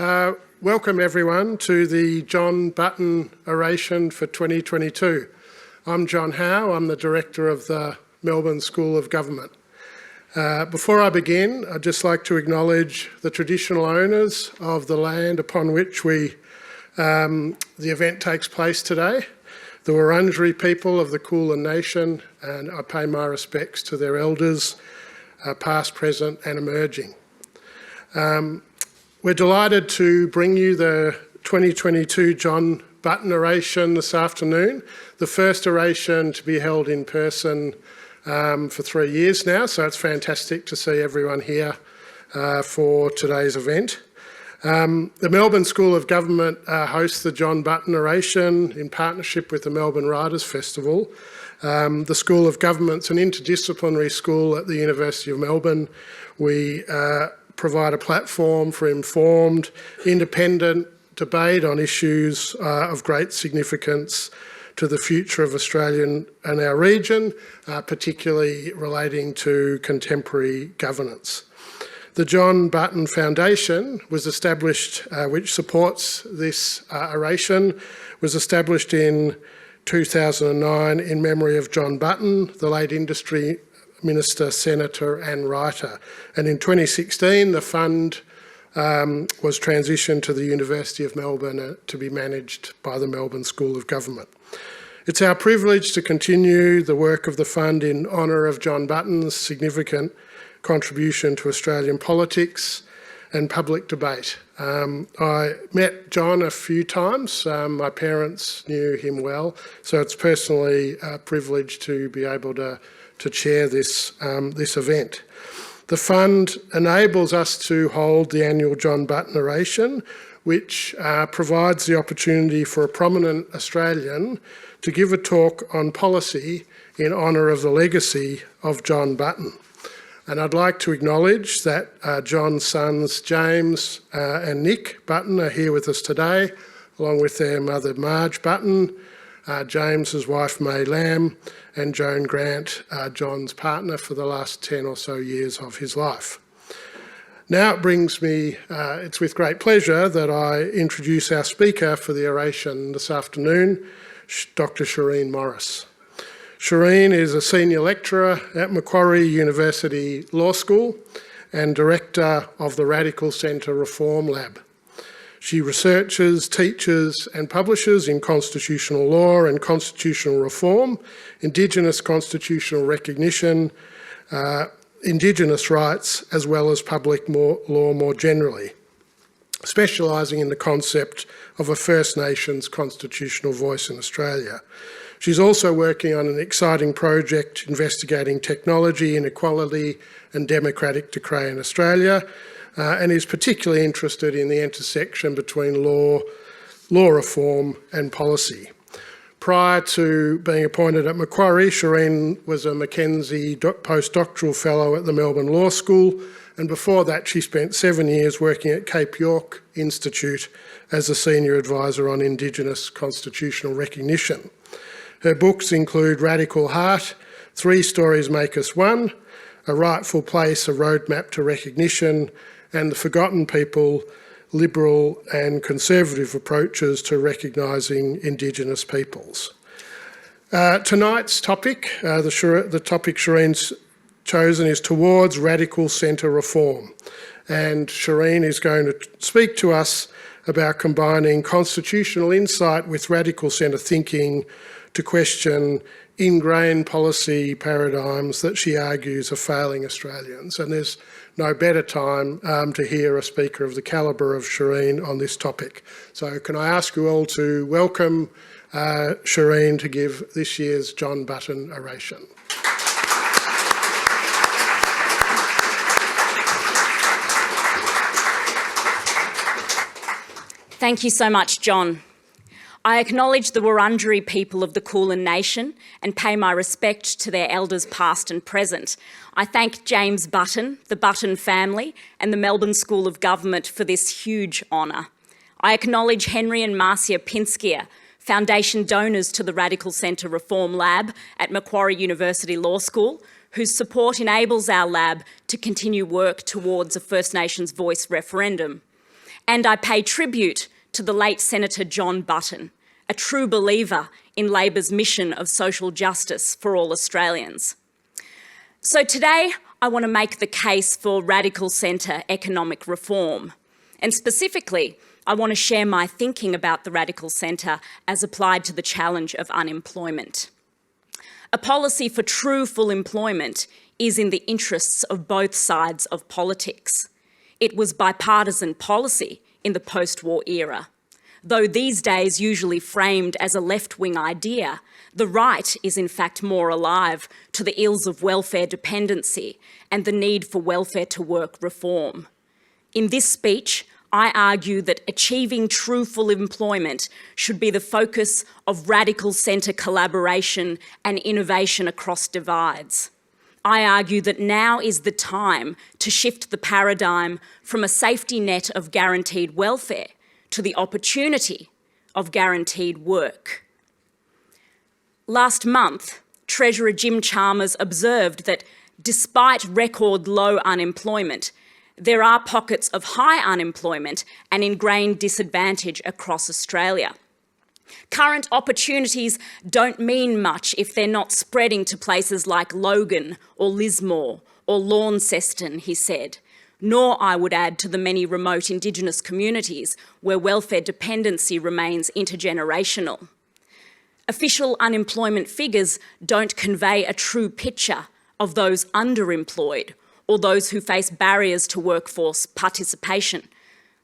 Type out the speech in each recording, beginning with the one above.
Welcome everyone to the John Button Oration for 2022. I'm John Howe, I'm the Director of the Melbourne School of Government. Before I begin, I'd just like to acknowledge the traditional owners of the land upon which the event takes place today, the Wurundjeri people of the Kulin Nation, and I pay my respects to their elders, past, present and emerging. We're delighted to bring you the 2022 John Button Oration this afternoon, the first oration to be held in person for 3 years now, so it's fantastic to see everyone here for today's event. The Melbourne School of Government hosts the John Button Oration in partnership with the Melbourne Writers' Festival. The School of Government's an interdisciplinary school at the University of Melbourne. We provide a platform for informed, independent debate on issues of great significance to the future of Australia and our region, particularly relating to contemporary governance. The John Button Foundation was established, which supports this oration, was established in 2009 in memory of John Button, the late industry minister, senator and writer. And in 2016, the fund was transitioned to the University of Melbourne to be managed by the Melbourne School of Government. It's our privilege to continue the work of the fund in honour of John Button's significant contribution to Australian politics and public debate. I met John a few times. My parents knew him well, so it's personally a privilege to be able to chair this event. The fund enables us to hold the annual John Button Oration, which provides the opportunity for a prominent Australian to give a talk on policy in honour of the legacy of John Button. And I'd like to acknowledge that John's sons James and Nick Button are here with us today, along with their mother Marge Button, James's wife May Lamb, and Joan Grant, John's partner for the last 10 or so years of his life. Now it brings me, it's with great pleasure that I introduce our speaker for the oration this afternoon, Dr. Shireen Morris. Shireen is a senior lecturer at Macquarie University Law School and director of the Radical Centre Reform Lab. She researches, teaches and publishes in constitutional law and constitutional reform, Indigenous constitutional recognition, Indigenous rights, as well as public law more generally, specialising in the concept of a First Nations constitutional voice in Australia. She's also working on an exciting project investigating technology, inequality and democratic decay in Australia, and is particularly interested in the intersection between law reform and policy. Prior to being appointed at Macquarie, Shireen was a Mackenzie postdoctoral fellow at the Melbourne Law School, and before that she spent 7 years working at Cape York Institute as a senior advisor on Indigenous constitutional recognition. Her books include Radical Heart, Three Stories Make Us One, A Rightful Place, A Roadmap to Recognition, and The Forgotten People, Liberal and Conservative Approaches to Recognising Indigenous Peoples. Tonight's topic, the topic Shireen's chosen is Towards Radical Centre Reform. And Shireen is going to speak to us about combining constitutional insight with radical centre thinking to question ingrained policy paradigms that she argues are failing Australians. And there's no better time to hear a speaker of the calibre of Shireen on this topic. So can I ask you all to welcome Shireen to give this year's John Button Oration. Thank you so much, John. I acknowledge the Wurundjeri people of the Kulin Nation and pay my respect to their elders past and present. I thank James Button, the Button family and the Melbourne School of Government for this huge honour. I acknowledge Henry and Marcia Pinskia, foundation donors to the Radical Centre Reform Lab at Macquarie University Law School, whose support enables our lab to continue work towards a First Nations voice referendum. And I pay tribute to the late Senator John Button, a true believer in Labor's mission of social justice for all Australians. So today, I want to make the case for radical centre economic reform. And specifically, I want to share my thinking about the radical centre as applied to the challenge of unemployment. A policy for true full employment is in the interests of both sides of politics. It was bipartisan policy in the post-war era. Though these days usually framed as a left-wing idea, the right is in fact more alive to the ills of welfare dependency and the need for welfare to work reform. In this speech, I argue that achieving true full employment should be the focus of radical centre collaboration and innovation across divides. I argue that now is the time to shift the paradigm from a safety net of guaranteed welfare to the opportunity of guaranteed work. Last month, Treasurer Jim Chalmers observed that despite record low unemployment, there are pockets of high unemployment and ingrained disadvantage across Australia. Current opportunities don't mean much if they're not spreading to places like Logan or Lismore or Launceston, he said, nor, I would add, to the many remote Indigenous communities where welfare dependency remains intergenerational. Official unemployment figures don't convey a true picture of those underemployed or those who face barriers to workforce participation.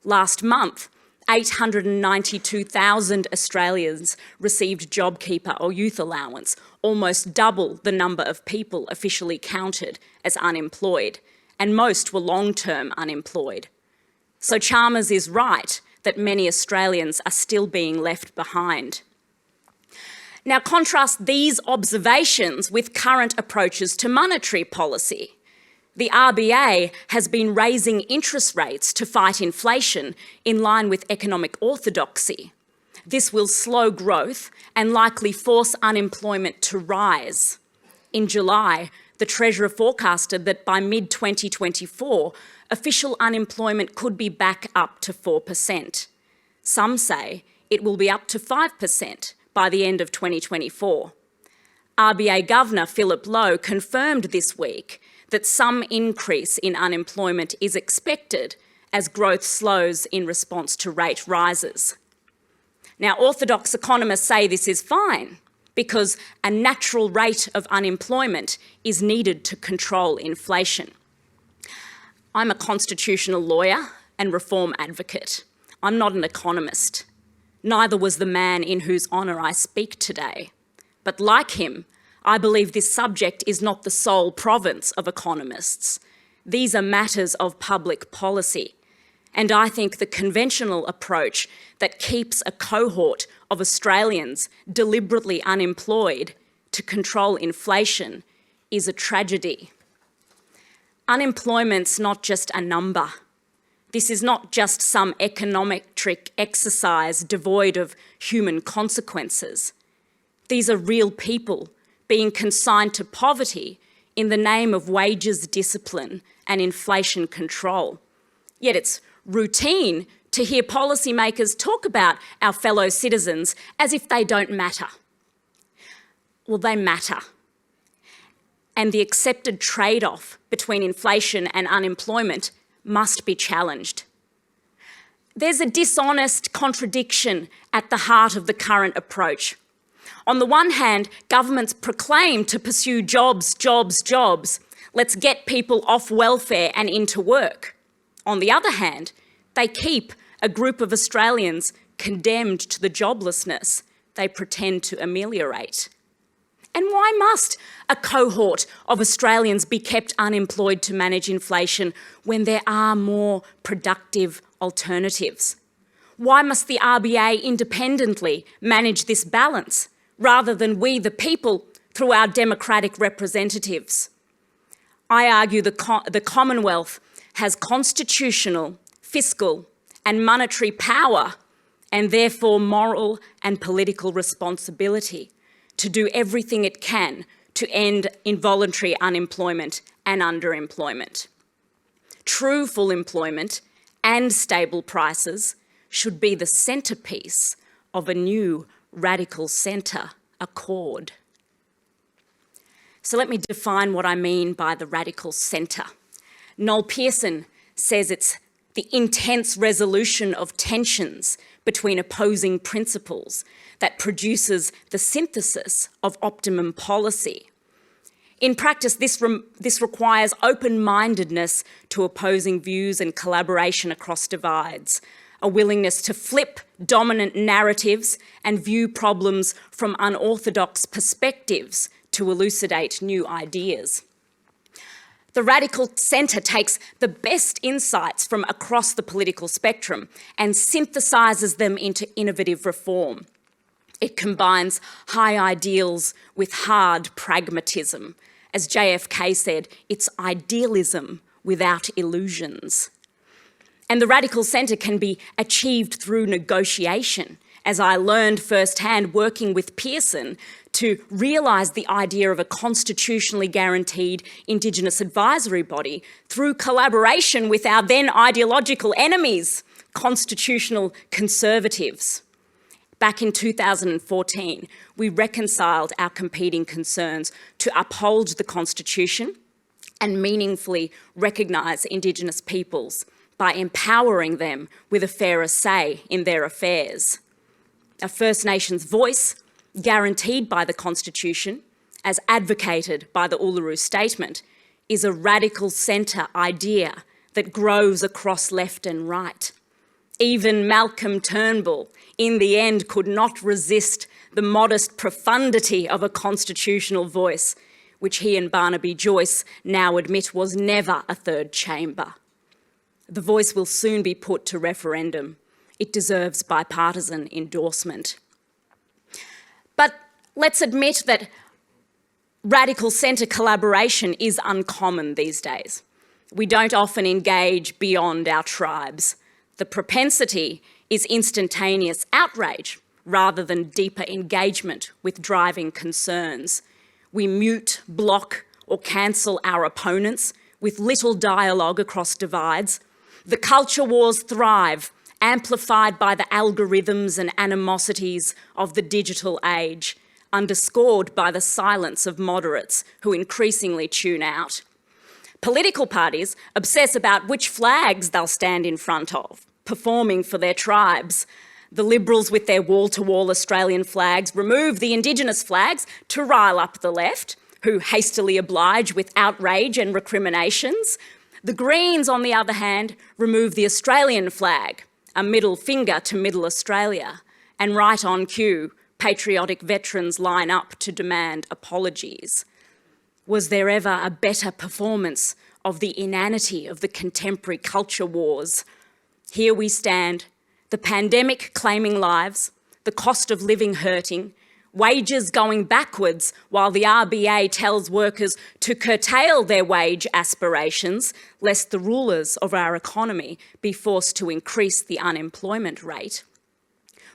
Last month, 892,000 Australians received JobKeeper or youth allowance, almost double the number of people officially counted as unemployed, and most were long-term unemployed. So Chalmers is right that many Australians are still being left behind. Now contrast these observations with current approaches to monetary policy. The RBA has been raising interest rates to fight inflation in line with economic orthodoxy. This will slow growth and likely force unemployment to rise. In July, the Treasurer forecasted that by mid-2024, official unemployment could be back up to 4%. Some say it will be up to 5% by the end of 2024. RBA Governor Philip Lowe confirmed this week that some increase in unemployment is expected as growth slows in response to rate rises. Now, orthodox economists say this is fine because a natural rate of unemployment is needed to control inflation. I'm a constitutional lawyer and reform advocate. I'm not an economist. Neither was the man in whose honour I speak today. But like him, I believe this subject is not the sole province of economists. These are matters of public policy. And I think the conventional approach that keeps a cohort of Australians deliberately unemployed to control inflation is a tragedy. Unemployment's not just a number. This is not just some econometric exercise devoid of human consequences. These are real people being consigned to poverty in the name of wages discipline and inflation control. Yet it's routine to hear policymakers talk about our fellow citizens as if they don't matter. Well, they matter. And the accepted trade-off between inflation and unemployment must be challenged. There's a dishonest contradiction at the heart of the current approach. On the one hand, governments proclaim to pursue jobs, jobs, jobs. Let's get people off welfare and into work. On the other hand, they keep a group of Australians condemned to the joblessness they pretend to ameliorate. And why must a cohort of Australians be kept unemployed to manage inflation when there are more productive alternatives? Why must the RBA independently manage this balance rather than we, the people, through our democratic representatives? I argue the Commonwealth has constitutional, fiscal and monetary power and therefore moral and political responsibility to do everything it can to end involuntary unemployment and underemployment. True full employment and stable prices should be the centrepiece of a new radical centre accord. So let me define what I mean by the radical centre. Noel Pearson says it's the intense resolution of tensions between opposing principles that produces the synthesis of optimum policy. In practice, this requires open-mindedness to opposing views and collaboration across divides, a willingness to flip dominant narratives and view problems from unorthodox perspectives to elucidate new ideas. The radical centre takes the best insights from across the political spectrum and synthesises them into innovative reform. It combines high ideals with hard pragmatism. As JFK said, it's idealism without illusions. And the radical centre can be achieved through negotiation, as I learned firsthand working with Pearson to realise the idea of a constitutionally guaranteed Indigenous advisory body through collaboration with our then ideological enemies, constitutional conservatives. Back in 2014, we reconciled our competing concerns to uphold the Constitution and meaningfully recognise Indigenous peoples by empowering them with a fairer say in their affairs. A First Nations voice, guaranteed by the Constitution, as advocated by the Uluru Statement, is a radical centre idea that grows across left and right. Even Malcolm Turnbull, in the end, could not resist the modest profundity of a constitutional voice, which he and Barnaby Joyce now admit was never a third chamber. The voice will soon be put to referendum. It deserves bipartisan endorsement. But let's admit that radical centre collaboration is uncommon these days. We don't often engage beyond our tribes. The propensity is instantaneous outrage rather than deeper engagement with driving concerns. We mute, block, or cancel our opponents with little dialogue across divides. The culture wars thrive, amplified by the algorithms and animosities of the digital age, underscored by the silence of moderates who increasingly tune out. Political parties obsess about which flags they'll stand in front of, performing for their tribes. The Liberals, with their wall-to-wall Australian flags, remove the Indigenous flags to rile up the left, who hastily oblige with outrage and recriminations. The Greens, on the other hand, remove the Australian flag, a middle finger to Middle Australia, and right on cue, patriotic veterans line up to demand apologies. Was there ever a better performance of the inanity of the contemporary culture wars? Here we stand, the pandemic claiming lives, the cost of living hurting, wages going backwards while the RBA tells workers to curtail their wage aspirations lest the rulers of our economy be forced to increase the unemployment rate.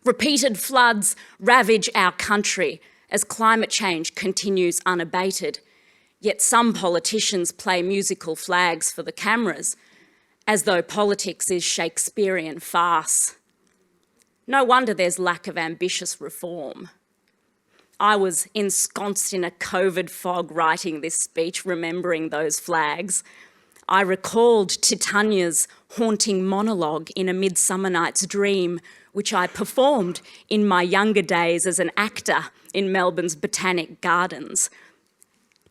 Repeated floods ravage our country as climate change continues unabated, yet some politicians play musical flags for the cameras as though politics is Shakespearean farce. No wonder there's lack of ambitious reform. I was ensconced in a COVID fog writing this speech, remembering those flags. I recalled Titania's haunting monologue in A Midsummer Night's Dream, which I performed in my younger days as an actor in Melbourne's Botanic Gardens.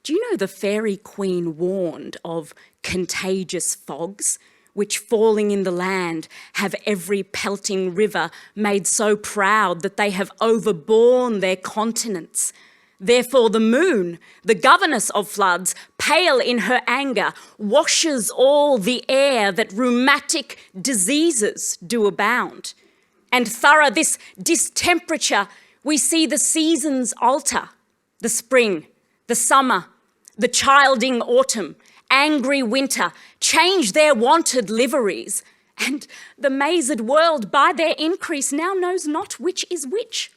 Do you know the Fairy Queen warned of contagious fogs, which falling in the land have every pelting river made so proud that they have overborne their continents? Therefore the moon, the governess of floods, pale in her anger, washes all the air that rheumatic diseases do abound. And thorough this distemperature, we see the seasons alter, the spring, the summer, the childing autumn, angry winter, change their wonted liveries, and the mazed world by their increase now knows not which is which.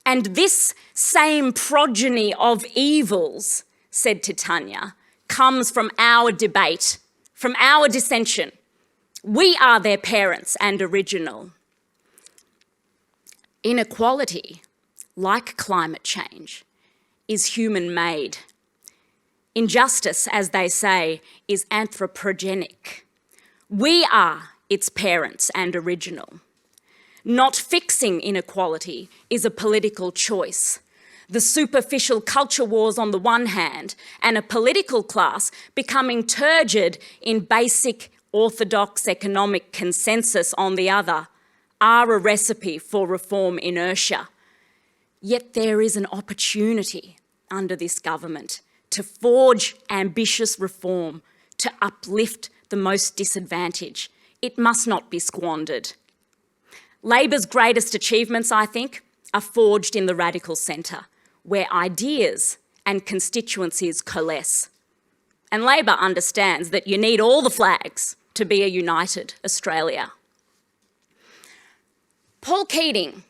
And this same progeny of evils, said Titania, comes from our debate, from our dissension. We are their parents and original. Inequality, like climate change, is human-made. Injustice, as they say, is anthropogenic. We are its parents and original. Not fixing inequality is a political choice. The superficial culture wars on the one hand and a political class becoming turgid in basic orthodox economic consensus on the other are a recipe for reform inertia. Yet there is an opportunity under this government to forge ambitious reform, to uplift the most disadvantaged. It must not be squandered. Labor's greatest achievements, I think, are forged in the radical centre, where ideas and constituencies coalesce. And Labor understands that you need all the flags to be a united Australia. Paul Keating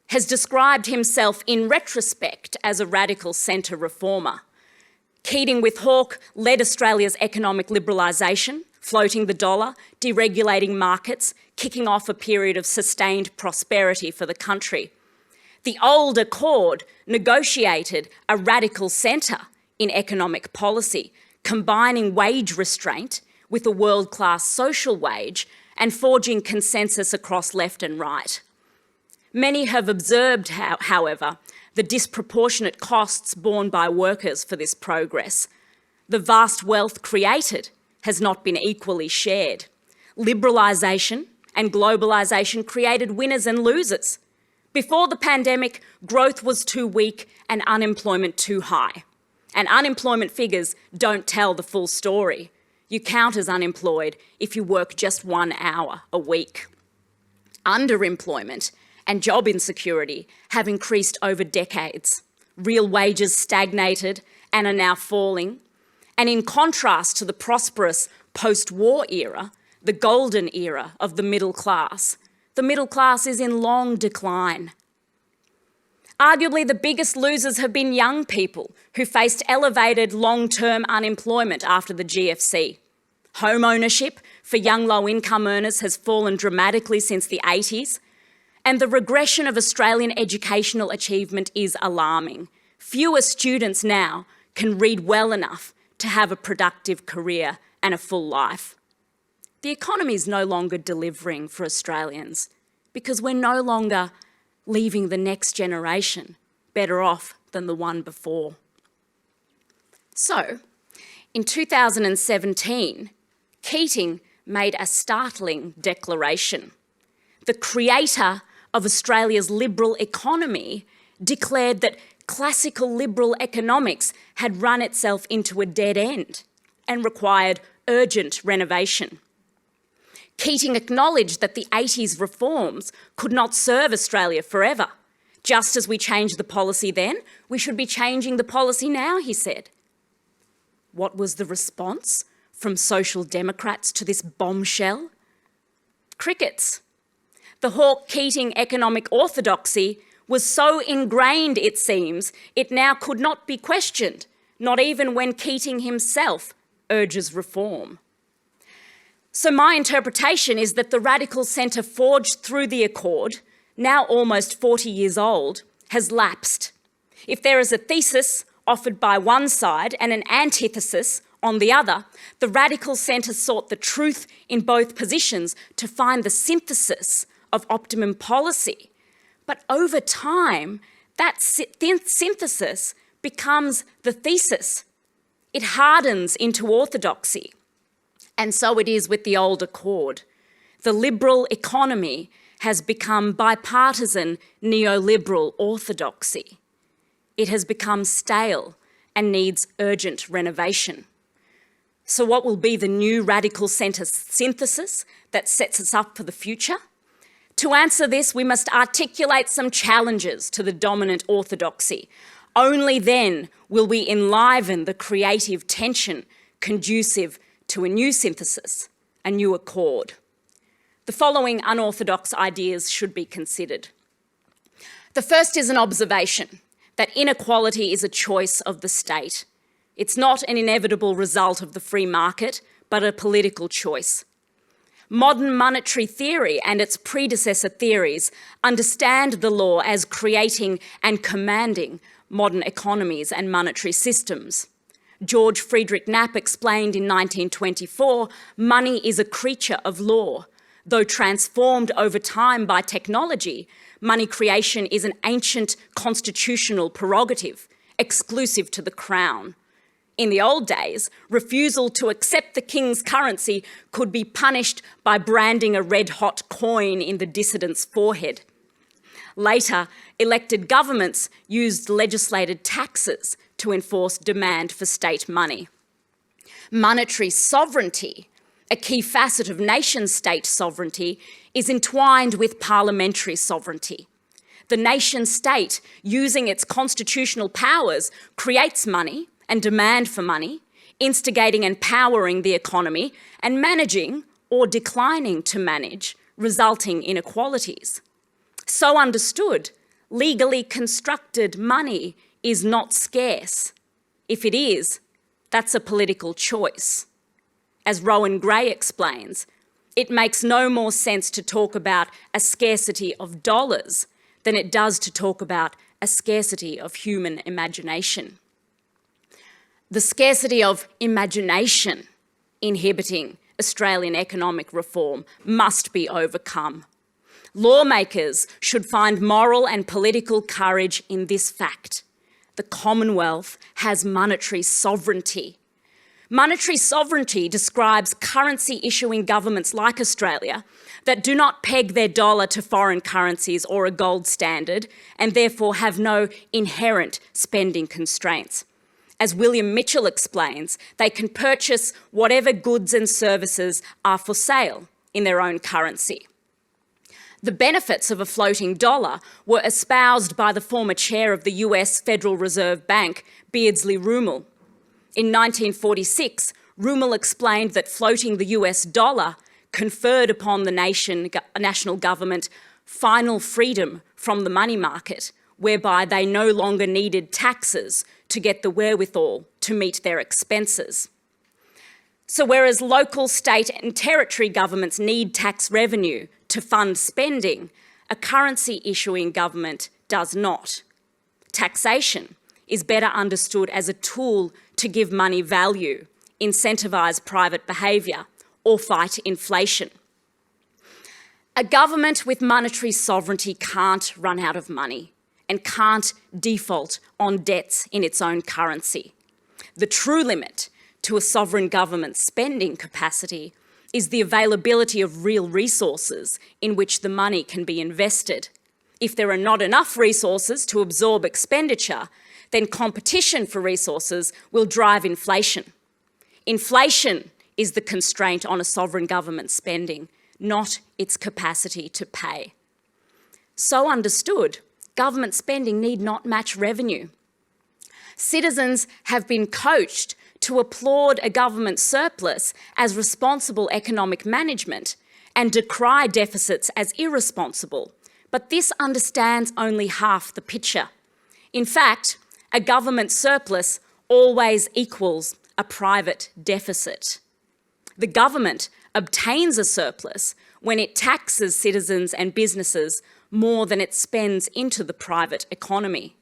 has described himself in retrospect as a radical centre reformer. Keating with Hawke led Australia's economic liberalisation, floating the dollar, deregulating markets, kicking off a period of sustained prosperity for the country. The old Accord negotiated a radical centre in economic policy, combining wage restraint with a world-class social wage and forging consensus across left and right. Many have observed, however, the disproportionate costs borne by workers for this progress. The vast wealth created has not been equally shared. Liberalisation and globalisation created winners and losers. Before the pandemic, growth was too weak and unemployment too high. And unemployment figures don't tell the full story. You count as unemployed if you work just 1 hour a week. Underemployment and job insecurity have increased over decades. Real wages stagnated and are now falling. And in contrast to the prosperous post-war era, the golden era of the middle class is in long decline. Arguably, the biggest losers have been young people who faced elevated long-term unemployment after the GFC. Home ownership for young low-income earners has fallen dramatically since the 80s, and the regression of Australian educational achievement is alarming. Fewer students now can read well enough to have a productive career and a full life. The economy is no longer delivering for Australians because we're no longer leaving the next generation better off than the one before. So, in 2017, Keating made a startling declaration. The creator of Australia's liberal economy declared that classical liberal economics had run itself into a dead end and required urgent renovation. Keating acknowledged that the 80s reforms could not serve Australia forever. Just as we changed the policy then, we should be changing the policy now, he said. What was the response from Social Democrats to this bombshell? Crickets. The Hawke-Keating economic orthodoxy was so ingrained, it seems, it now could not be questioned, not even when Keating himself urges reform. So my interpretation is that the radical centre forged through the Accord, now almost 40 years old, has lapsed. If there is a thesis offered by one side and an antithesis on the other, the radical centre sought the truth in both positions to find the synthesis of optimum policy. But over time, that synthesis becomes the thesis. It hardens into orthodoxy. And so it is with the old Accord. The liberal economy has become bipartisan neoliberal orthodoxy. It has become stale and needs urgent renovation. So what will be the new radical centre synthesis that sets us up for the future? To answer this, we must articulate some challenges to the dominant orthodoxy. Only then will we enliven the creative tension conducive to a new synthesis, a new accord. The following unorthodox ideas should be considered. The first is an observation that inequality is a choice of the state. It's not an inevitable result of the free market, but a political choice. Modern monetary theory and its predecessor theories understand the law as creating and commanding modern economies and monetary systems. George Friedrich Knapp explained in 1924, money is a creature of law. Though transformed over time by technology, money creation is an ancient constitutional prerogative, exclusive to the Crown. In the old days, refusal to accept the king's currency could be punished by branding a red-hot coin in the dissident's forehead. Later, elected governments used legislated taxes to enforce demand for state money. Monetary sovereignty, a key facet of nation-state sovereignty, is entwined with parliamentary sovereignty. The nation-state, using its constitutional powers, creates money and demand for money, instigating and powering the economy, and managing or declining to manage resulting inequalities. So understood, legally constructed money is not scarce. If it is, that's a political choice. As Rowan Gray explains, it makes no more sense to talk about a scarcity of dollars than it does to talk about a scarcity of human imagination. The scarcity of imagination inhibiting Australian economic reform must be overcome. Lawmakers should find moral and political courage in this fact. The Commonwealth has monetary sovereignty. Monetary sovereignty describes currency issuing governments like Australia that do not peg their dollar to foreign currencies or a gold standard and therefore have no inherent spending constraints. As William Mitchell explains, they can purchase whatever goods and services are for sale in their own currency. The benefits of a floating dollar were espoused by the former chair of the US Federal Reserve Bank, Beardsley Rumel. In 1946, Rumel explained that floating the US dollar conferred upon the national government final freedom from the money market, whereby they no longer needed taxes to get the wherewithal to meet their expenses. So whereas local, state and territory governments need tax revenue to fund spending, a currency issuing government does not. Taxation is better understood as a tool to give money value, incentivise private behaviour or fight inflation. A government with monetary sovereignty can't run out of money and can't default on debts in its own currency. The true limit to a sovereign government's spending capacity is the availability of real resources in which the money can be invested. If there are not enough resources to absorb expenditure, then competition for resources will drive inflation. Inflation is the constraint on a sovereign government's spending, not its capacity to pay. So understood, government spending need not match revenue. Citizens have been coached to applaud a government surplus as responsible economic management and decry deficits as irresponsible, but this understands only half the picture. In fact, a government surplus always equals a private deficit. The government obtains a surplus when it taxes citizens and businesses more than it spends into the private economy.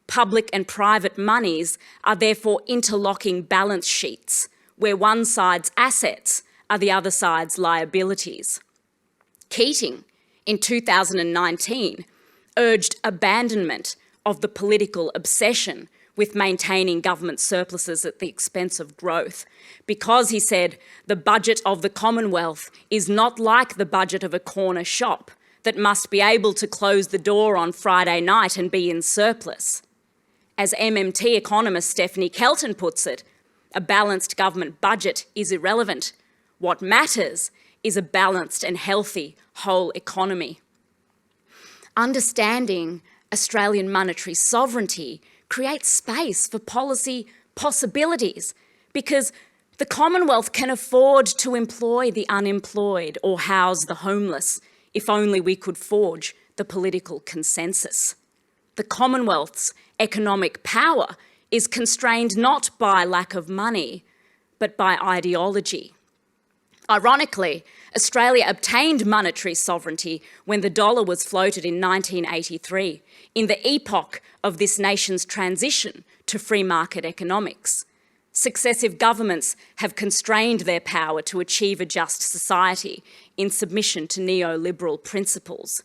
Public and private monies are therefore interlocking balance sheets, where one side's assets are the other side's liabilities. Keating, in 2019, urged abandonment of the political obsession with maintaining government surpluses at the expense of growth, because, he said, the budget of the Commonwealth is not like the budget of a corner shop that must be able to close the door on Friday night and be in surplus. As MMT economist Stephanie Kelton puts it, a balanced government budget is irrelevant. What matters is a balanced and healthy whole economy. Understanding Australian monetary sovereignty creates space for policy possibilities because the Commonwealth can afford to employ the unemployed or house the homeless if only we could forge the political consensus. The Commonwealth's economic power is constrained not by lack of money, but by ideology. Ironically, Australia obtained monetary sovereignty when the dollar was floated in 1983, in the epoch of this nation's transition to free market economics. Successive governments have constrained their power to achieve a just society in submission to neoliberal principles.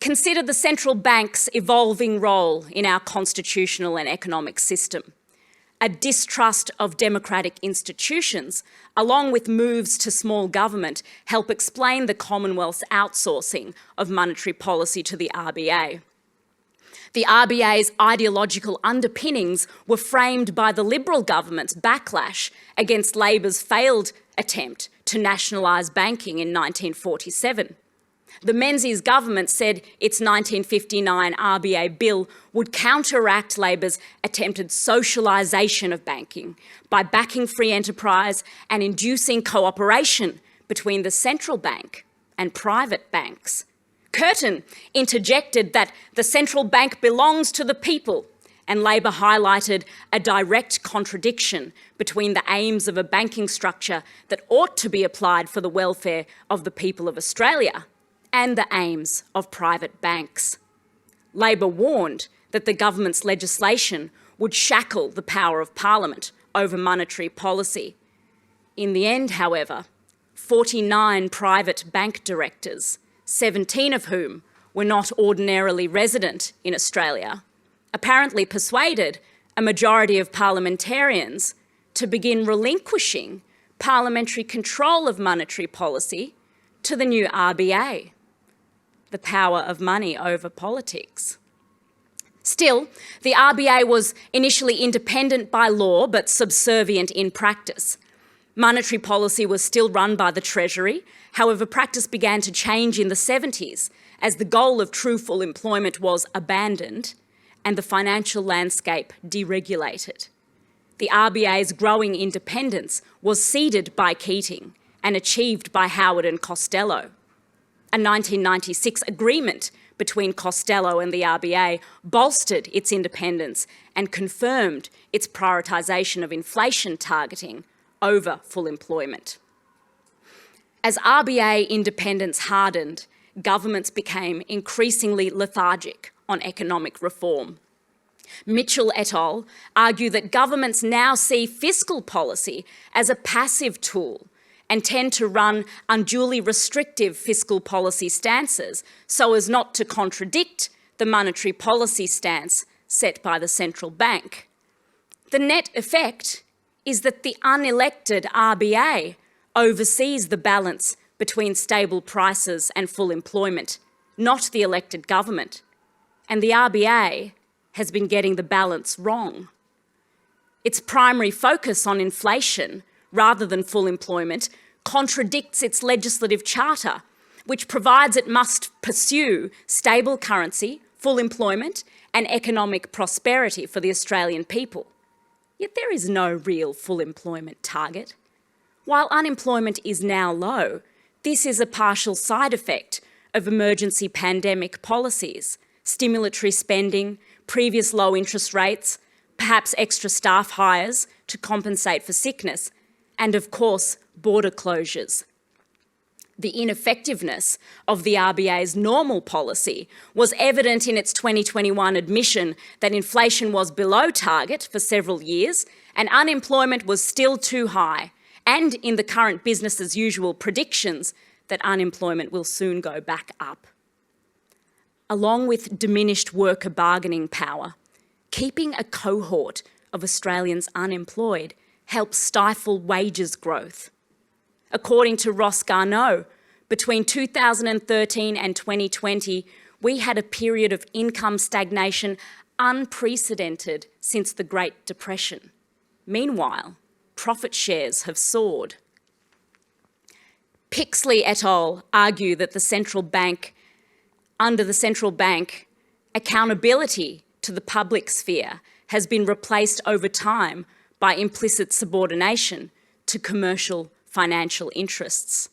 Consider the central bank's evolving role in our constitutional and economic system. A distrust of democratic institutions, along with moves to small government, help explain the Commonwealth's outsourcing of monetary policy to the RBA. The RBA's ideological underpinnings were framed by the Liberal government's backlash against Labor's failed attempt to nationalise banking in 1947. The Menzies government said its 1959 RBA bill would counteract Labor's attempted socialisation of banking by backing free enterprise and inducing cooperation between the central bank and private banks. Curtin interjected that the central bank belongs to the people, and Labor highlighted a direct contradiction between the aims of a banking structure that ought to be applied for the welfare of the people of Australia and the aims of private banks. Labor warned that the government's legislation would shackle the power of Parliament over monetary policy. In the end, however, 49 private bank directors, 17 of whom were not ordinarily resident in Australia, apparently persuaded a majority of parliamentarians to begin relinquishing parliamentary control of monetary policy to the new RBA. The power of money over politics. Still, the RBA was initially independent by law but subservient in practice. Monetary policy was still run by the Treasury. However, practice began to change in the 70s as the goal of true full employment was abandoned and the financial landscape deregulated. The RBA's growing independence was ceded by Keating and achieved by Howard and Costello. A 1996 agreement between Costello and the RBA bolstered its independence and confirmed its prioritisation of inflation targeting over full employment. As RBA independence hardened, governments became increasingly lethargic on economic reform. Mitchell et al. Argue that governments now see fiscal policy as a passive tool and tend to run unduly restrictive fiscal policy stances so as not to contradict the monetary policy stance set by the central bank. The net effect is that the unelected RBA oversees the balance between stable prices and full employment, not the elected government. And the RBA has been getting the balance wrong. Its primary focus on inflation rather than full employment contradicts its legislative charter, which provides it must pursue stable currency, full employment and economic prosperity for the Australian people. Yet there is no real full employment target. While unemployment is now low, this is a partial side effect of emergency pandemic policies, stimulatory spending, previous low interest rates, perhaps extra staff hires to compensate for sickness, and of course, border closures. The ineffectiveness of the RBA's normal policy was evident in its 2021 admission that inflation was below target for several years and unemployment was still too high, and in the current business as usual predictions that unemployment will soon go back up. Along with diminished worker bargaining power, keeping a cohort of Australians unemployed helps stifle wages growth. According to Ross Garneau, between 2013 and 2020, we had a period of income stagnation unprecedented since the Great Depression. Meanwhile, profit shares have soared. Pixley et al. Argue that under the central bank, accountability to the public sphere has been replaced over time by implicit subordination to commercial financial interests.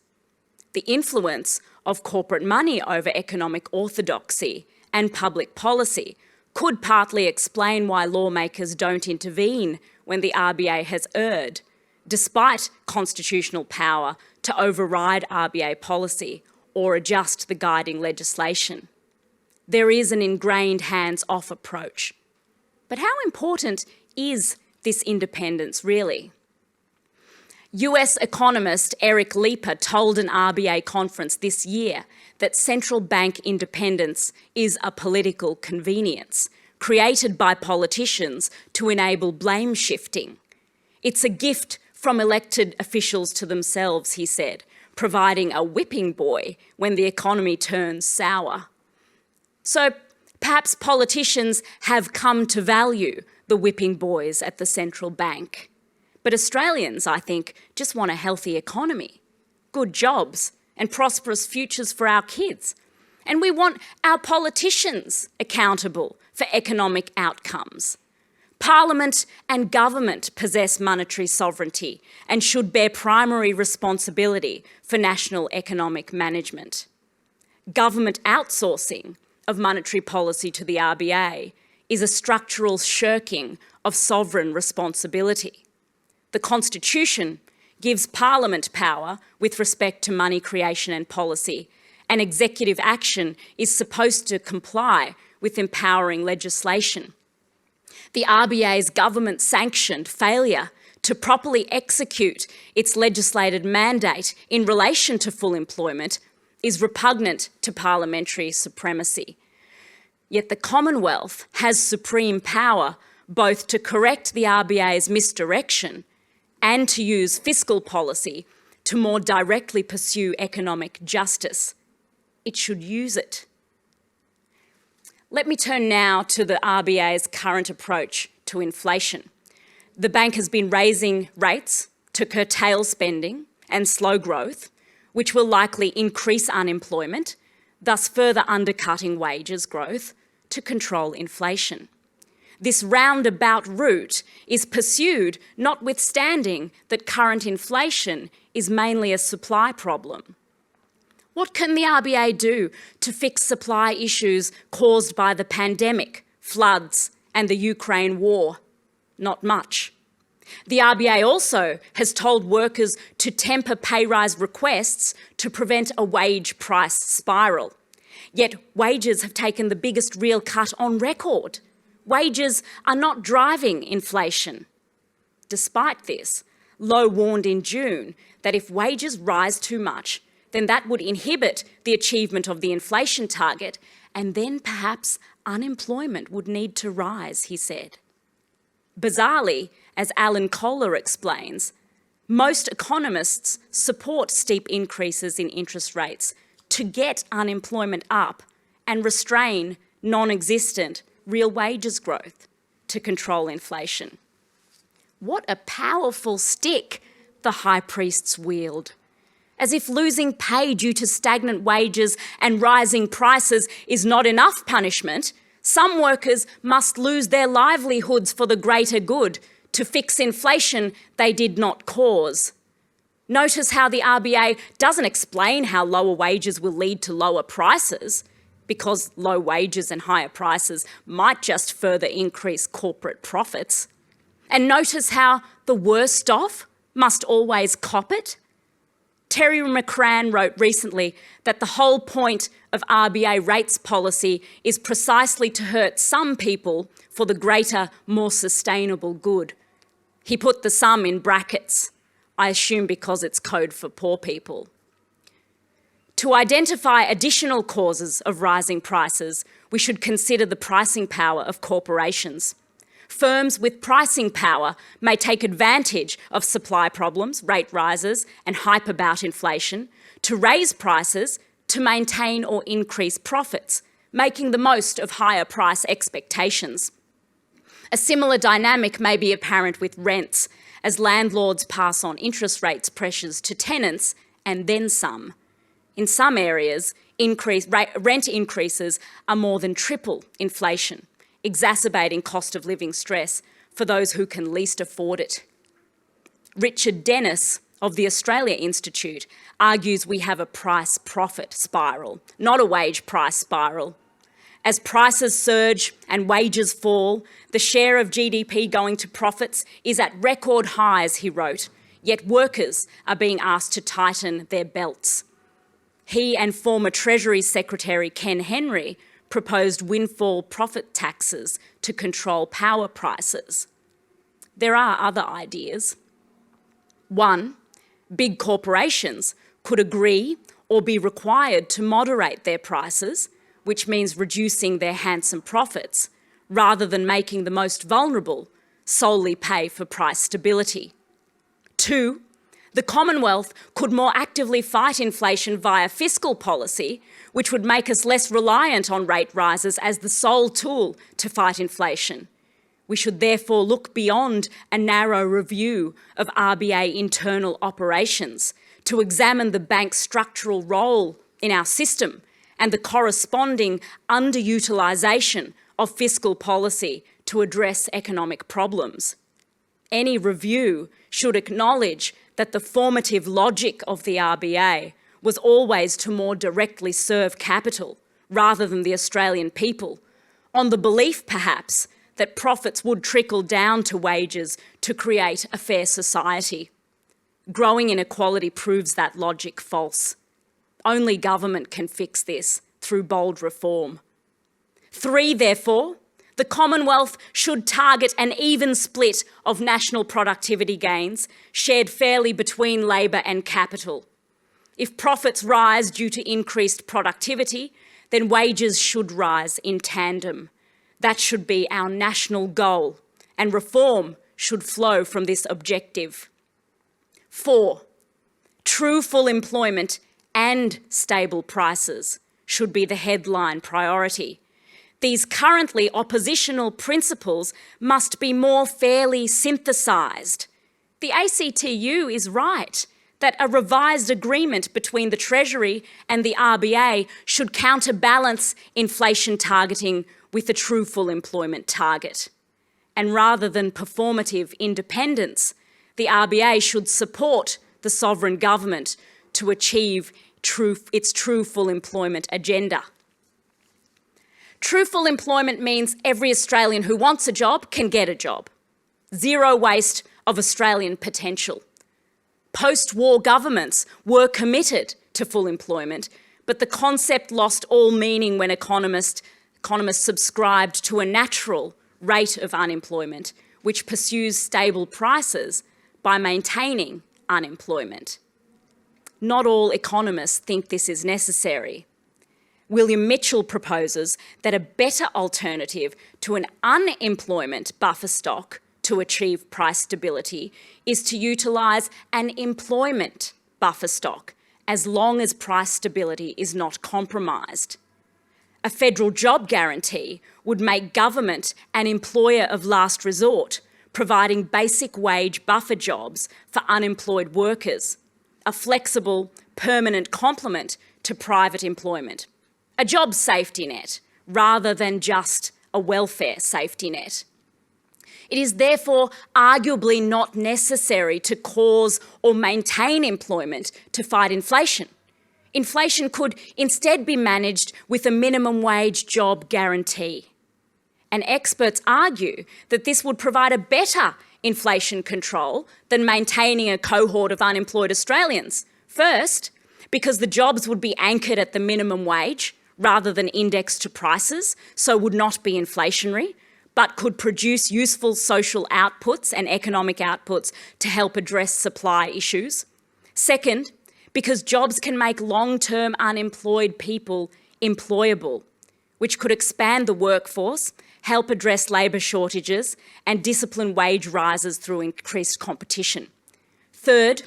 The influence of corporate money over economic orthodoxy and public policy could partly explain why lawmakers don't intervene when the RBA has erred, despite constitutional power to override RBA policy or adjust the guiding legislation. There is an ingrained hands-off approach. But how important is this independence really? US economist Eric Leeper told an RBA conference this year that central bank independence is a political convenience created by politicians to enable blame shifting. It's a gift from elected officials to themselves, he said, providing a whipping boy when the economy turns sour. So perhaps politicians have come to value the whipping boys at the central bank. But Australians, I think, just want a healthy economy, good jobs and prosperous futures for our kids. And we want our politicians accountable for economic outcomes. Parliament and government possess monetary sovereignty and should bear primary responsibility for national economic management. Government outsourcing of monetary policy to the RBA is a structural shirking of sovereign responsibility. The Constitution gives Parliament power with respect to money creation and policy, and executive action is supposed to comply with empowering legislation. The RBA's government-sanctioned failure to properly execute its legislated mandate in relation to full employment is repugnant to parliamentary supremacy. Yet the Commonwealth has supreme power both to correct the RBA's misdirection and to use fiscal policy to more directly pursue economic justice. It should use it. Let me turn now to the RBA's current approach to inflation. The bank has been raising rates to curtail spending and slow growth, which will likely increase unemployment, thus further undercutting wages growth to control inflation. This roundabout route is pursued notwithstanding that current inflation is mainly a supply problem. What can the RBA do to fix supply issues caused by the pandemic, floods, and the Ukraine war? Not much. The RBA also has told workers to temper pay rise requests to prevent a wage price spiral. Yet wages have taken the biggest real cut on record. Wages are not driving inflation. Despite this, Lowe warned in June that if wages rise too much, then that would inhibit the achievement of the inflation target, and then perhaps unemployment would need to rise, he said. Bizarrely, as Alan Kohler explains, most economists support steep increases in interest rates to get unemployment up and restrain non-existent real wages growth to control inflation. What a powerful stick the high priests wield. As if losing pay due to stagnant wages and rising prices is not enough punishment, some workers must lose their livelihoods for the greater good to fix inflation they did not cause. Notice how the RBA doesn't explain how lower wages will lead to lower prices, because low wages and higher prices might just further increase corporate profits. And notice how the worst off must always cop it. Terry McCrann wrote recently that the whole point of RBA rates policy is precisely to hurt some people for the greater, more sustainable good. He put the "some" in brackets, I assume because it's code for poor people. To identify additional causes of rising prices, we should consider the pricing power of corporations. Firms with pricing power may take advantage of supply problems, rate rises, and hype about inflation to raise prices to maintain or increase profits, making the most of higher price expectations. A similar dynamic may be apparent with rents, as landlords pass on interest rates pressures to tenants and then some. In some areas, rent increases are more than triple inflation, exacerbating cost of living stress for those who can least afford it. Richard Dennis of the Australia Institute argues we have a price-profit spiral, not a wage price spiral. As prices surge and wages fall, the share of GDP going to profits is at record highs, he wrote. yet workers are being asked to tighten their belts. He and former Treasury Secretary Ken Henry proposed windfall profit taxes to control power prices. There are other ideas. One, big corporations could agree or be required to moderate their prices, which means reducing their handsome profits, rather than making the most vulnerable solely pay for price stability. Two, the Commonwealth could more actively fight inflation via fiscal policy, which would make us less reliant on rate rises as the sole tool to fight inflation. We should therefore look beyond a narrow review of RBA internal operations to examine the bank's structural role in our system and the corresponding underutilisation of fiscal policy to address economic problems. Any review should acknowledge that the formative logic of the RBA was always to more directly serve capital rather than the Australian people, on the belief perhaps that profits would trickle down to wages to create a fair society. Growing inequality proves that logic false. Only government can fix this through bold reform. Three, therefore, the Commonwealth should target an even split of national productivity gains shared fairly between labour and capital. If profits rise due to increased productivity, then wages should rise in tandem. That should be our national goal, and reform should flow from this objective. Four, true full employment and stable prices should be the headline priority. These currently oppositional principles must be more fairly synthesised. The ACTU is right that a revised agreement between the Treasury and the RBA should counterbalance inflation targeting with a true full employment target. And rather than performative independence, the RBA should support the sovereign government to achieve its true full employment agenda. True full employment means every Australian who wants a job can get a job. Zero waste of Australian potential. Post-war governments were committed to full employment, but the concept lost all meaning when economists subscribed to a natural rate of unemployment, which pursues stable prices by maintaining unemployment. Not all economists think this is necessary. William Mitchell proposes that a better alternative to an unemployment buffer stock to achieve price stability is to utilise an employment buffer stock as long as price stability is not compromised. A federal job guarantee would make government an employer of last resort, providing basic wage buffer jobs for unemployed workers, a flexible, permanent complement to private employment. A job safety net rather than just a welfare safety net. It is therefore arguably not necessary to cause or maintain employment to fight inflation. Inflation could instead be managed with a minimum wage job guarantee. And experts argue that this would provide a better inflation control than maintaining a cohort of unemployed Australians. First, because the jobs would be anchored at the minimum wage rather than indexed to prices, so would not be inflationary, but could produce useful social outputs and economic outputs to help address supply issues. Second, because jobs can make long-term unemployed people employable, which could expand the workforce, help address labour shortages, and discipline wage rises through increased competition. Third,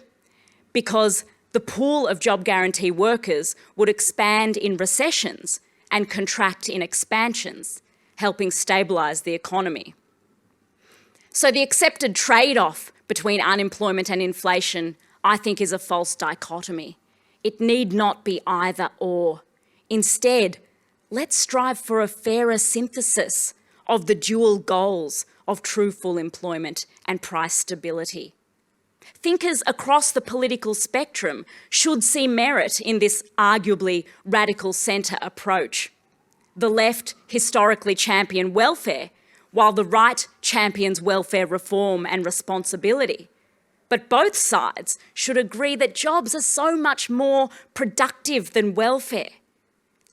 because the pool of job guarantee workers would expand in recessions and contract in expansions, helping stabilise the economy. So the accepted trade-off between unemployment and inflation, I think, is a false dichotomy. It need not be either or. Instead, let's strive for a fairer synthesis of the dual goals of true full employment and price stability. Thinkers across the political spectrum should see merit in this arguably radical centre approach. The left historically championed welfare, while the right champions welfare reform and responsibility. But both sides should agree that jobs are so much more productive than welfare.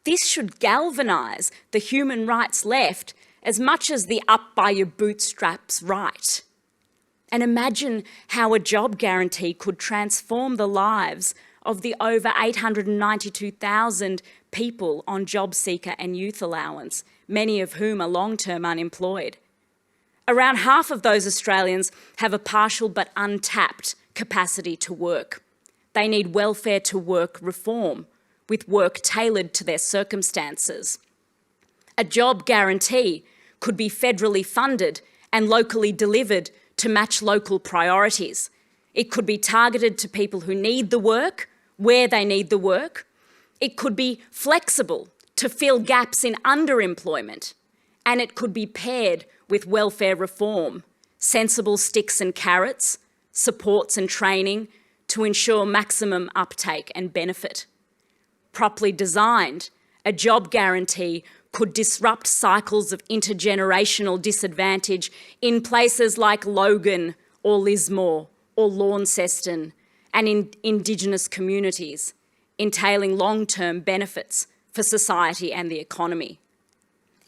This should galvanise the human rights left as much as the up by your bootstraps right. And imagine how a job guarantee could transform the lives of the over 892,000 people on job seeker and youth allowance, many of whom are long-term unemployed. Around half of those Australians have a partial but untapped capacity to work. They need welfare to work reform, with work tailored to their circumstances. A job guarantee could be federally funded and locally delivered to match local priorities. It could be targeted to people who need the work, where they need the work. It could be flexible to fill gaps in underemployment. And it could be paired with welfare reform, sensible sticks and carrots, supports and training to ensure maximum uptake and benefit. Properly designed, a job guarantee could disrupt cycles of intergenerational disadvantage in places like Logan or Lismore or Launceston and in Indigenous communities, entailing long-term benefits for society and the economy.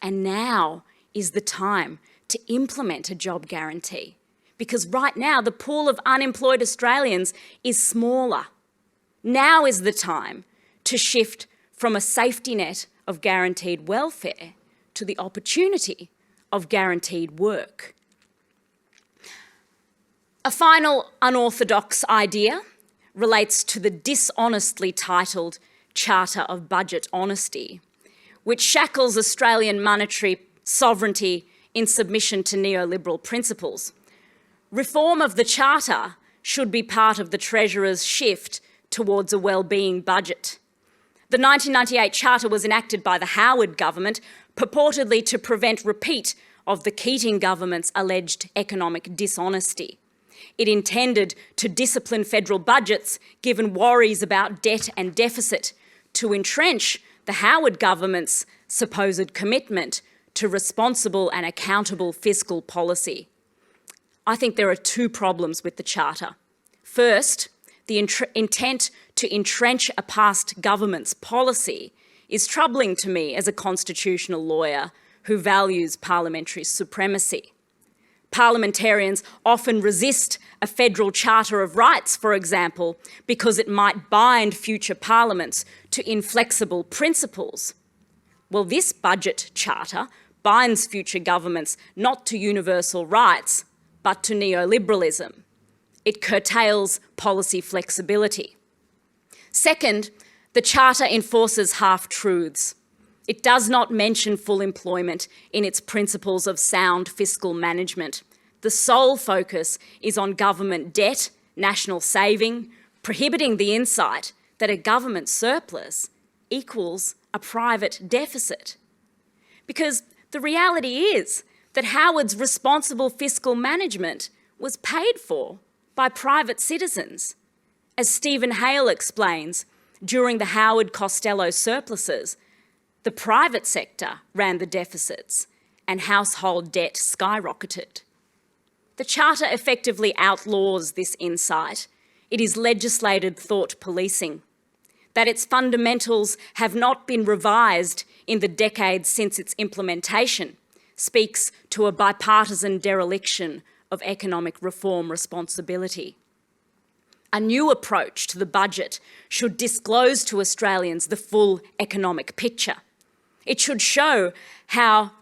And now is the time to implement a job guarantee, because right now the pool of unemployed Australians is smaller. Now is the time to shift from a safety net of guaranteed welfare to the opportunity of guaranteed work. A final unorthodox idea relates to the dishonestly titled Charter of Budget Honesty, which shackles Australian monetary sovereignty in submission to neoliberal principles. Reform of the Charter should be part of the Treasurer's shift towards a wellbeing budget. The 1998 Charter was enacted by the Howard government, purportedly to prevent repeat of the Keating government's alleged economic dishonesty. It intended to discipline federal budgets, given worries about debt and deficit, to entrench the Howard government's supposed commitment to responsible and accountable fiscal policy. I think there are two problems with the Charter. First, the intent to entrench a past government's policy is troubling to me as a constitutional lawyer who values parliamentary supremacy. Parliamentarians often resist a federal Charter of Rights, for example, because it might bind future parliaments to inflexible principles. Well, this budget charter binds future governments not to universal rights, but to neoliberalism. It curtails policy flexibility. Second, the Charter enforces half-truths. It does not mention full employment in its principles of sound fiscal management. The sole focus is on government debt, national saving, prohibiting the insight that a government surplus equals a private deficit. Because the reality is that Howard's responsible fiscal management was paid for by private citizens. As Stephen Hale explains, during the Howard Costello surpluses, the private sector ran the deficits and household debt skyrocketed. The Charter effectively outlaws this insight. It is legislated thought policing. That its fundamentals have not been revised in the decades since its implementation speaks to a bipartisan dereliction of economic reform responsibility. A new approach to the budget should disclose to Australians the full economic picture. It should show how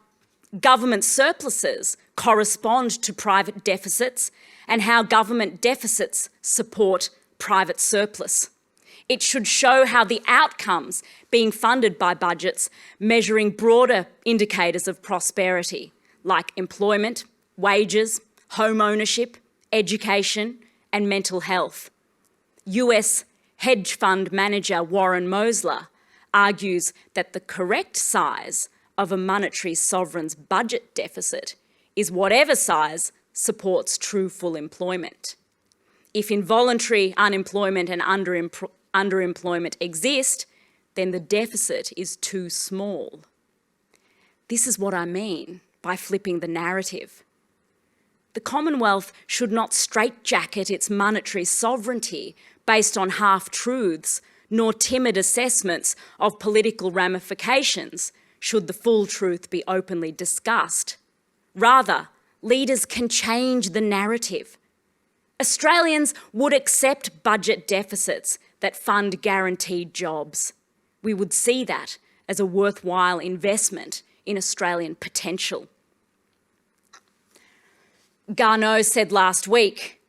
government surpluses correspond to private deficits and how government deficits support private surplus. It should show how the outcomes being funded by budgets measuring broader indicators of prosperity, like employment, wages, home ownership, education, and mental health. US hedge fund manager Warren Mosler argues that the correct size of a monetary sovereign's budget deficit is whatever size supports true full employment. If involuntary unemployment and underemployment exist, then the deficit is too small. This is what I mean by flipping the narrative. The Commonwealth should not straitjacket its monetary sovereignty based on half-truths, nor timid assessments of political ramifications, should the full truth be openly discussed. Rather, leaders can change the narrative. Australians would accept budget deficits that fund guaranteed jobs. We would see that as a worthwhile investment in Australian potential. Garneau said last week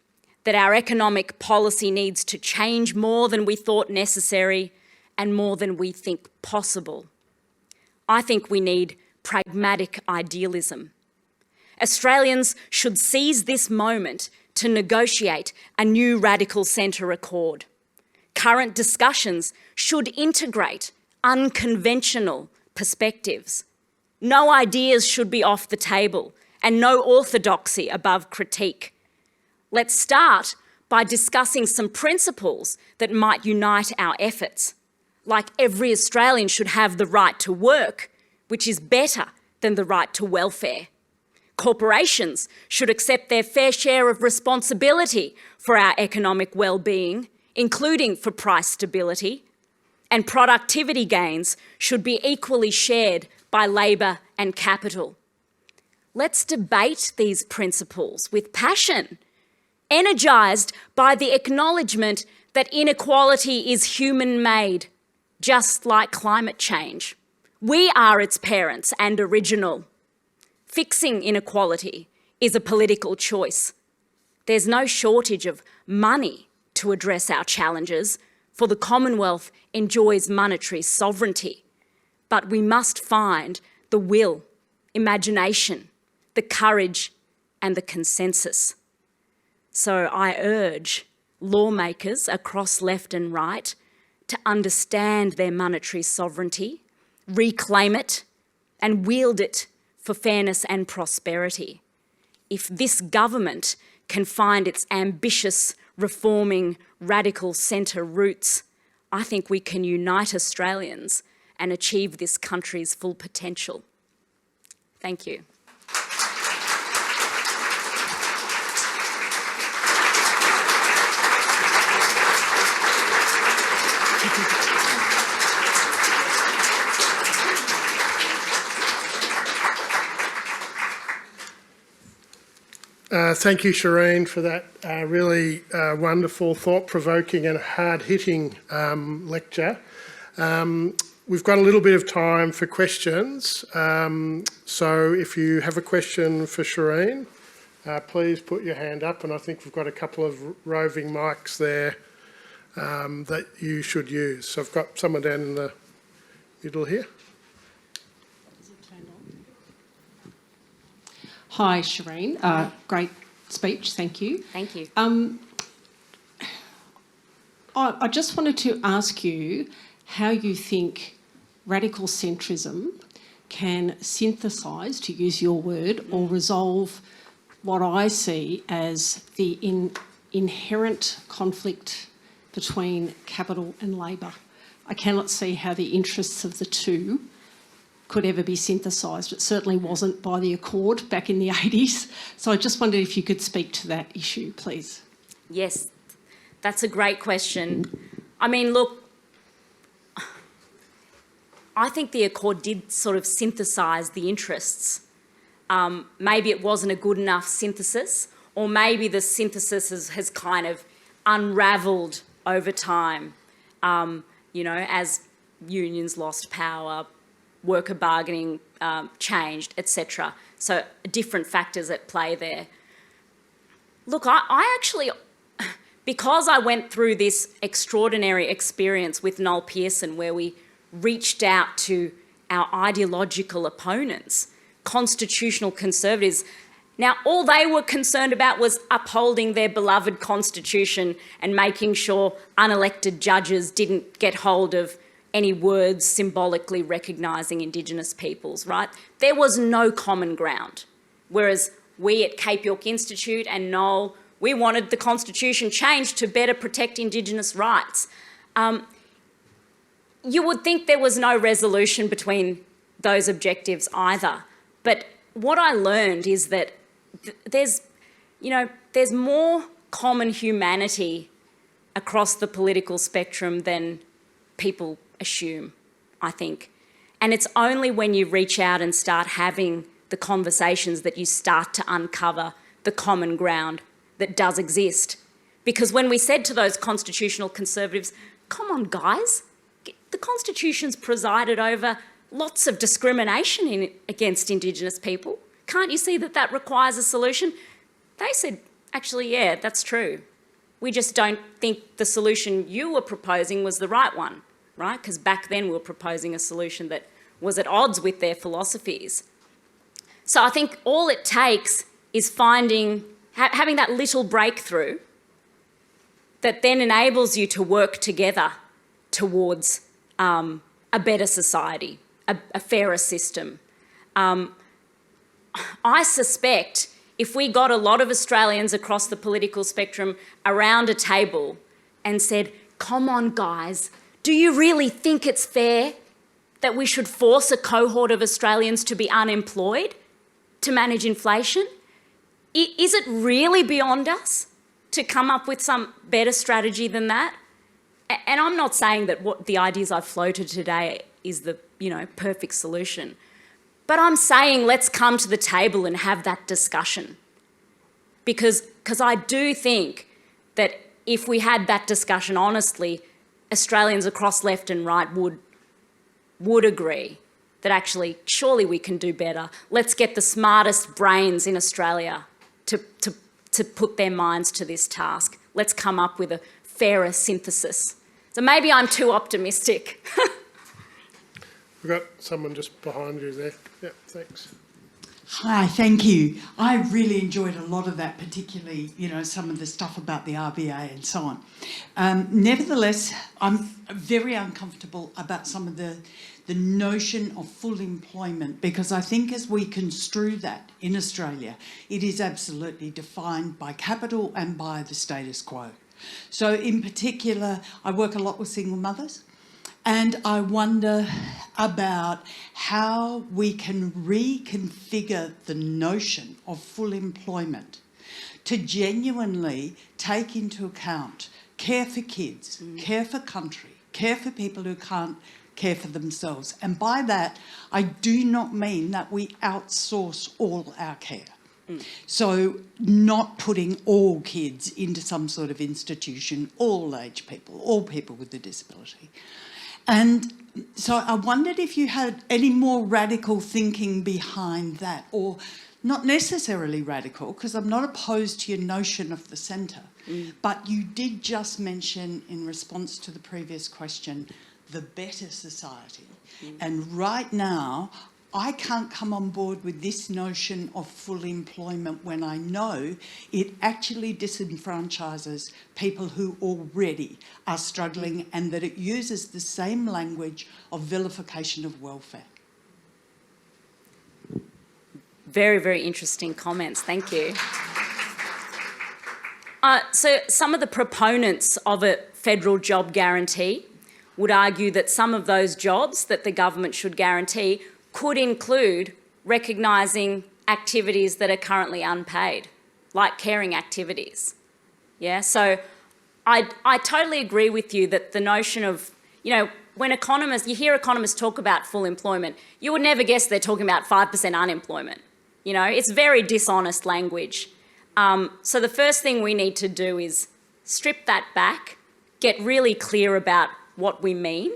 that our economic policy needs to change more than we thought necessary and more than we think possible. I think we need pragmatic idealism. Australians should seize this moment to negotiate a new radical centre accord. Current discussions should integrate unconventional perspectives. No ideas should be off the table and no orthodoxy above critique. Let's start by discussing some principles that might unite our efforts. Like every Australian should have the right to work, which is better than the right to welfare. Corporations should accept their fair share of responsibility for our economic well-being, including for price stability. And productivity gains should be equally shared by labour and capital. Let's debate these principles with passion, energised by the acknowledgement that inequality is human-made, just like climate change. We are its parents and original. Fixing inequality is a political choice. There's no shortage of money to address our challenges, for the Commonwealth enjoys monetary sovereignty. But we must find the will, imagination, the courage and the consensus. So I urge lawmakers across left and right to understand their monetary sovereignty, reclaim it and wield it for fairness and prosperity. If this government can find its ambitious, reforming, radical centre roots, I think we can unite Australians and achieve this country's full potential. Thank you. Thank you, Shireen, for that really wonderful, thought-provoking and hard-hitting lecture. We've got a little bit of time for questions, so if you have a question for Shireen, please put your hand up, and I think we've got a couple of roving mics there that you should use. So I've got someone down in the middle here. Hi, Shireen. Great speech, thank you. Thank you. I just wanted to ask you how you think radical centrism can synthesise, to use your word, or resolve what I see as the inherent conflict between capital and labour. I cannot see how the interests of the two could ever be synthesised. It certainly wasn't by the Accord back in the 80s. So I just wondered if you could speak to that issue, please. Yes, that's a great question. I mean, look, I think the Accord did sort of synthesise the interests. Maybe it wasn't a good enough synthesis, or maybe the synthesis has kind of unravelled over time, you know, as unions lost power, worker bargaining changed, etc. So different factors at play there. Look, I actually, because I went through this extraordinary experience with Noel Pearson where we reached out to our ideological opponents, constitutional conservatives. Now, all they were concerned about was upholding their beloved constitution and making sure unelected judges didn't get hold of any words symbolically recognising Indigenous peoples, right? There was no common ground. Whereas we at Cape York Institute and Noel, we wanted the Constitution changed to better protect Indigenous rights. You would think there was no resolution between those objectives either. But what I learned is that there's you know, there's more common humanity across the political spectrum than people assume, I think. And it's only when you reach out and start having the conversations that you start to uncover the common ground that does exist. Because when we said to those constitutional conservatives, come on guys, the Constitution's presided over lots of discrimination against Indigenous people. Can't you see that that requires a solution? They said, actually, yeah, that's true. We just don't think the solution you were proposing was the right one, right? Because back then we were proposing a solution that was at odds with their philosophies. So I think all it takes is having that little breakthrough that then enables you to work together towards a better society, a fairer system. I suspect if we got a lot of Australians across the political spectrum around a table and said, come on guys, do you really think it's fair that we should force a cohort of Australians to be unemployed to manage inflation? Is it really beyond us to come up with some better strategy than that? And I'm not saying that what the ideas I've floated today is the, perfect solution. But I'm saying let's come to the table and have that discussion. Because I do think that if we had that discussion honestly, Australians across left and right would agree that actually, surely we can do better. Let's get the smartest brains in Australia to put their minds to this task. Let's come up with a fairer synthesis. So maybe I'm too optimistic. We've got someone just behind you there. Yeah, thanks. Hi, thank you. I really enjoyed a lot of that, particularly, some of the stuff about the RBA and so on. Nevertheless, I'm very uncomfortable about some of the notion of full employment, because I think as we construe that in Australia, it is absolutely defined by capital and by the status quo. So in particular, I work a lot with single mothers. And I wonder about how we can reconfigure the notion of full employment to genuinely take into account care for kids, care for country, care for people who can't care for themselves. And by that, I do not mean that we outsource all our care. So not putting all kids into some sort of institution, all age people, all people with a disability. And so I wondered if you had any more radical thinking behind that, or not necessarily radical, because I'm not opposed to your notion of the centre, but you did just mention in response to the previous question, the better society. And right now, I can't come on board with this notion of full employment when I know it actually disenfranchises people who already are struggling, and that it uses the same language of vilification of welfare. Very, very interesting comments. Thank you. So some of the proponents of a federal job guarantee would argue that some of those jobs that the government should guarantee could include recognising activities that are currently unpaid, like caring activities. Yeah, so I totally agree with you that the notion of, when you hear economists talk about full employment, you would never guess they're talking about 5% unemployment. It's very dishonest language. So the first thing we need to do is strip that back, get really clear about what we mean.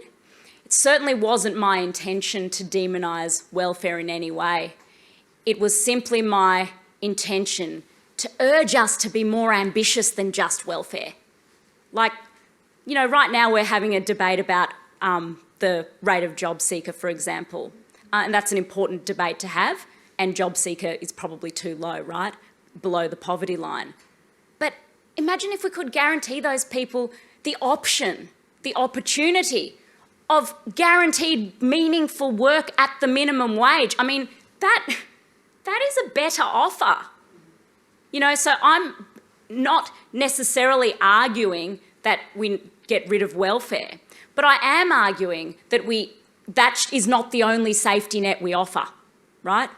It certainly wasn't my intention to demonise welfare in any way. It was simply my intention to urge us to be more ambitious than just welfare. Like, right now we're having a debate about the rate of job seeker, for example, and that's an important debate to have, and job seeker is probably too low, right? Below the poverty line. But imagine if we could guarantee those people the option, the opportunity of guaranteed meaningful work at the minimum wage. I mean, that is a better offer. So I'm not necessarily arguing that we get rid of welfare, but I am arguing that that is not the only safety net we offer, right?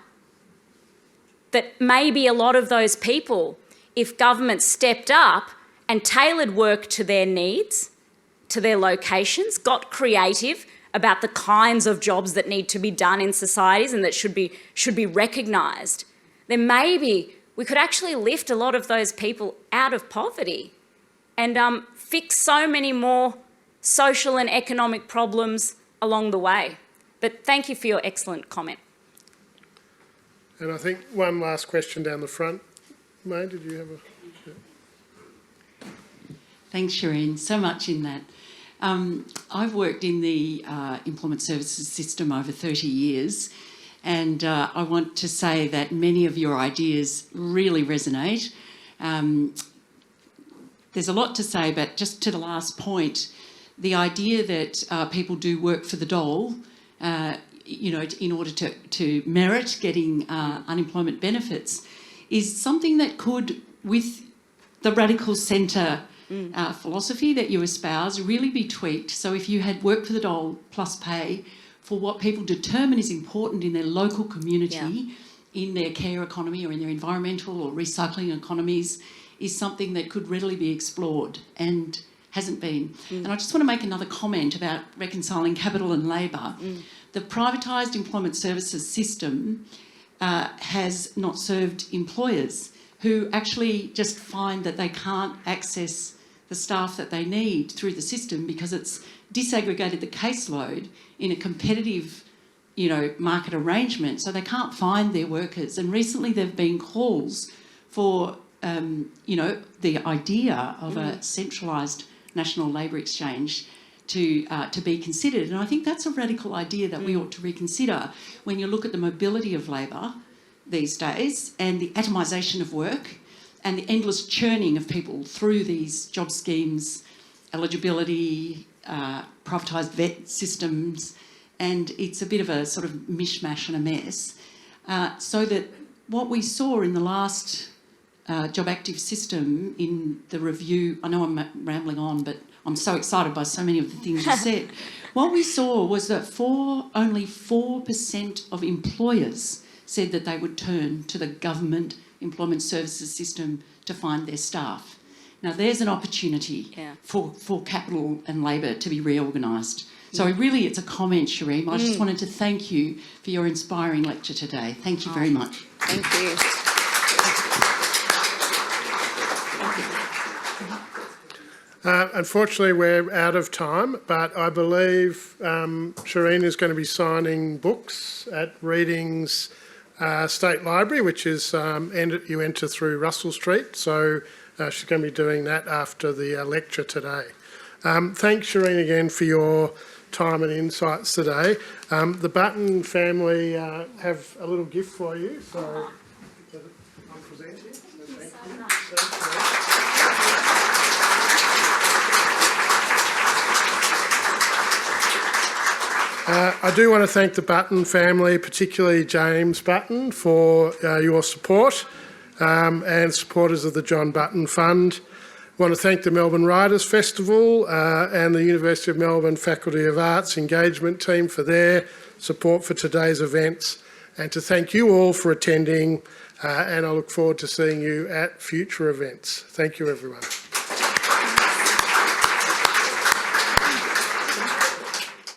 That maybe a lot of those people, if government stepped up and tailored work to their needs, to their locations, got creative about the kinds of jobs that need to be done in societies and that should be recognised, then maybe we could actually lift a lot of those people out of poverty and fix so many more social and economic problems along the way. But thank you for your excellent comment. And I think one last question down the front. May, did you have a... Thanks, Shireen, so much in that. I've worked in the employment services system over 30 years, and I want to say that many of your ideas really resonate. There's a lot to say, but just to the last point, the idea that people do work for the dole, you know, in order to merit getting unemployment benefits, is something that could, with the radical centre philosophy that you espouse, really be tweaked. So if you had work for the dole plus pay for what people determine is important in their local community, in their care economy or in their environmental or recycling economies, is something that could readily be explored and hasn't been. And I just want to make another comment about reconciling capital and labour. The privatised employment services system has not served employers who actually just find that they can't access the staff that they need through the system because it's disaggregated the caseload in a competitive, you know, market arrangement, so they can't find their workers. And recently there have been calls for, you know, the idea of a centralised national labour exchange to be considered. And I think that's a radical idea that we ought to reconsider when you look at the mobility of labour these days and the atomisation of work and the endless churning of people through these job schemes, eligibility, privatised vet systems, and it's a bit of a sort of mishmash and a mess. So that what we saw in the last job active system in the review, I know I'm rambling on, but I'm so excited by so many of the things you said. What we saw was that only 4% of employers said that they would turn to the government employment services system to find their staff. Now, there's an opportunity for capital and labour to be reorganised. So really it's a comment, Shireen. I just wanted to thank you for your inspiring lecture today. Thank you very much. Thank you. Unfortunately, we're out of time, but I believe Shireen is going to be signing books at Reading's State Library, which is you enter through Russell Street. So she's going to be doing that after the lecture today. Thanks, Shireen, again for your time and insights today. The Button family have a little gift for you. So I'm presenting. Thank you. I do want to thank the Button family, particularly James Button, for your support and supporters of the John Button Fund. I want to thank the Melbourne Writers Festival and the University of Melbourne Faculty of Arts engagement team for their support for today's events, and to thank you all for attending, and I look forward to seeing you at future events. Thank you, everyone.